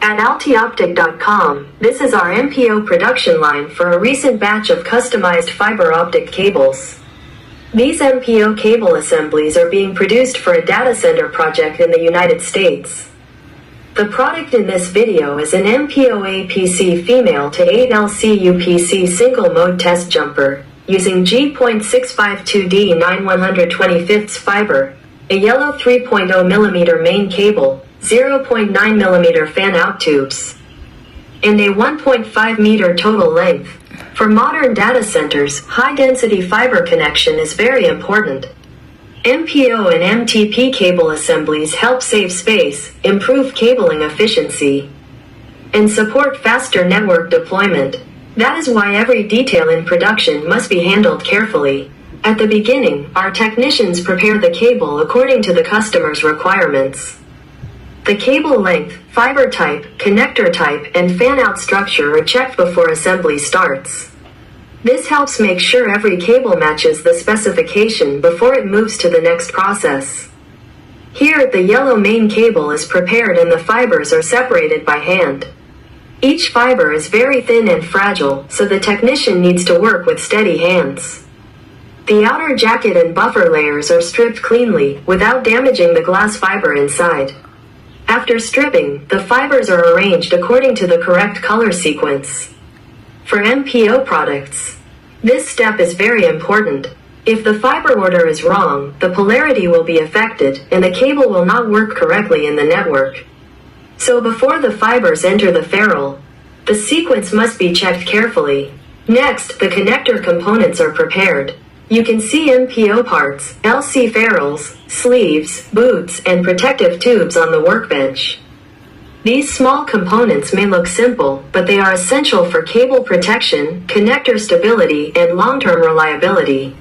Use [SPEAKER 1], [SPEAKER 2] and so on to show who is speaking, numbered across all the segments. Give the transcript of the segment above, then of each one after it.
[SPEAKER 1] At Alteoptic.com, this is our MPO production line for a recent batch of customized fiber optic cables. These MPO cable assemblies are being produced for a data center project in the United States. The product in this video is an MPO APC female to 8LC UPC single mode test jumper, using G.652D 9125 fiber, a yellow 3.0mm main cable, 0.9mm fan-out tubes, and a 1.5-meter total length. For modern data centers, high-density fiber connection is very important. MPO and MTP cable assemblies help save space, improve cabling efficiency, and support faster network deployment. That is why every detail in production must be handled carefully. At the beginning, our technicians prepare the cable according to the customer's requirements. The cable length, fiber type, connector type, and fan-out structure are checked before assembly starts. This helps make sure every cable matches the specification before it moves to the next process. Here, the yellow main cable is prepared and the fibers are separated by hand. Each fiber is very thin and fragile, so the technician needs to work with steady hands. The outer jacket and buffer layers are stripped cleanly, without damaging the glass fiber inside. After stripping, the fibers are arranged according to the correct color sequence. For MPO products, this step is very important. If the fiber order is wrong, the polarity will be affected, and the cable will not work correctly in the network. So before the fibers enter the ferrule, the sequence must be checked carefully. Next, the connector components are prepared. You can see MPO parts, LC ferrules, sleeves, boots, and protective tubes on the workbench. These small components may look simple, but they are essential for cable protection, connector stability, and long-term reliability.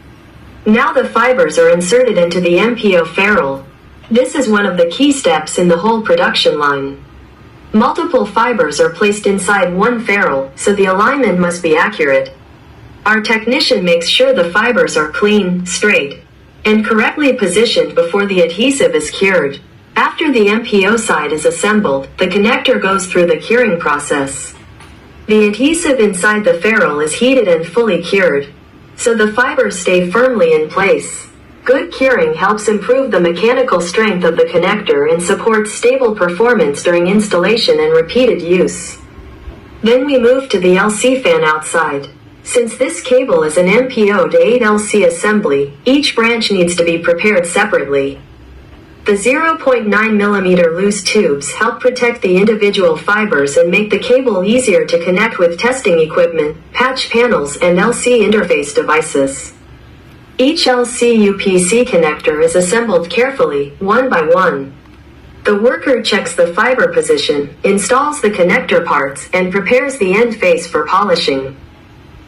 [SPEAKER 1] Now the fibers are inserted into the MPO ferrule. This is one of the key steps in the whole production line. Multiple fibers are placed inside one ferrule, so the alignment must be accurate. Our technician makes sure the fibers are clean, straight, and correctly positioned before the adhesive is cured. After the MPO side is assembled, the connector goes through the curing process. The adhesive inside the ferrule is heated and fully cured, so the fibers stay firmly in place. Good curing helps improve the mechanical strength of the connector and supports stable performance during installation and repeated use. Then we move to the LC fan-out side. Since this cable is an MPO to 8LC assembly, each branch needs to be prepared separately. The 0.9mm loose tubes help protect the individual fibers and make the cable easier to connect with testing equipment, patch panels, and LC interface devices. Each LC UPC connector is assembled carefully, one by one. The worker checks the fiber position, installs the connector parts, and prepares the end face for polishing.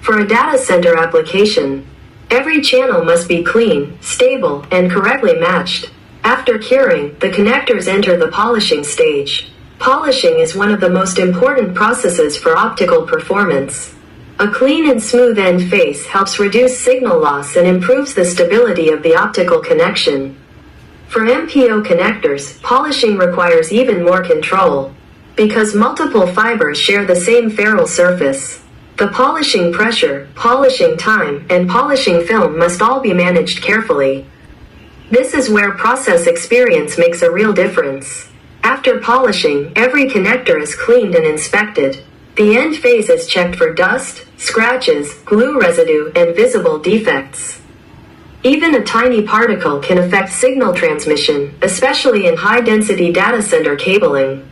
[SPEAKER 1] For a data center application, every channel must be clean, stable, and correctly matched. After curing, the connectors enter the polishing stage. Polishing is one of the most important processes for optical performance. A clean and smooth end face helps reduce signal loss and improves the stability of the optical connection. For MPO connectors, polishing requires even more control. Because multiple fibers share the same ferrule surface, the polishing pressure, polishing time, and polishing film must all be managed carefully. This is where process experience makes a real difference. After polishing, every connector is cleaned and inspected. The end face is checked for dust, scratches, glue residue, and visible defects. Even a tiny particle can affect signal transmission, especially in high-density data center cabling.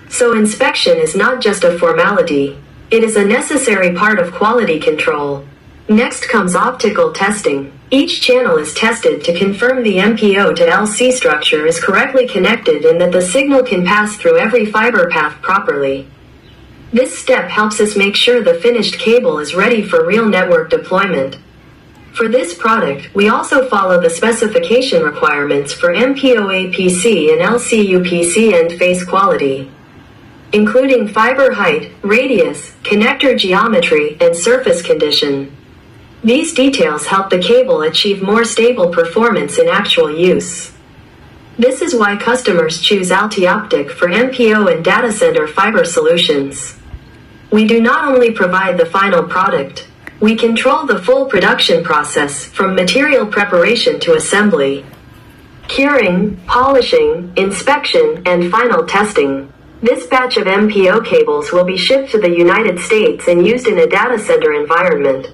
[SPEAKER 1] So inspection is not just a formality. It is a necessary part of quality control. Next comes optical testing. Each channel is tested to confirm the MPO to LC structure is correctly connected and that the signal can pass through every fiber path properly. This step helps us make sure the finished cable is ready for real network deployment. For this product, we also follow the specification requirements for MPO APC and LC UPC end face quality, including fiber height, radius, connector geometry, and surface condition. These details help the cable achieve more stable performance in actual use. This is why customers choose Alteoptic for MPO and data center fiber solutions. We do not only provide the final product, we control the full production process from material preparation to assembly, curing, polishing, inspection, and final testing. This batch of MPO cables will be shipped to the United States and used in a data center environment.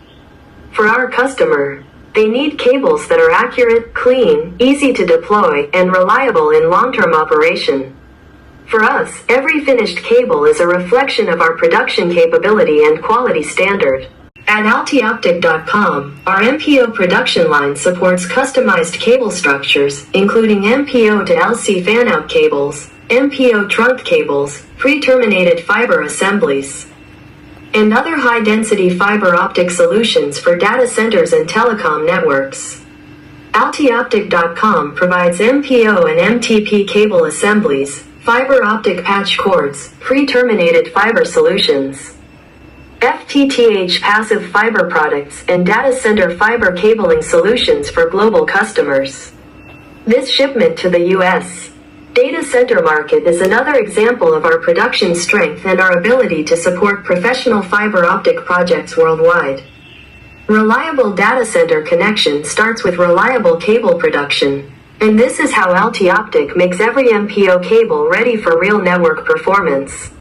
[SPEAKER 1] For our customer, they need cables that are accurate, clean, easy to deploy, and reliable in long-term operation. For us, every finished cable is a reflection of our production capability and quality standard. At Alteoptic.com, our MPO production line supports customized cable structures, including MPO to LC fan-out cables, MPO trunk cables, pre-terminated fiber assemblies, and other high-density fiber optic solutions for data centers and telecom networks. Alteoptic.com provides MPO and MTP cable assemblies, fiber optic patch cords, pre-terminated fiber solutions, FTTH passive fiber products, and data center fiber cabling solutions for global customers. This shipment to the U.S. data center market is another example of our production strength and our ability to support professional fiber optic projects worldwide. Reliable data center connection starts with reliable cable production, and this is how Alteoptic makes every MPO cable ready for real network performance.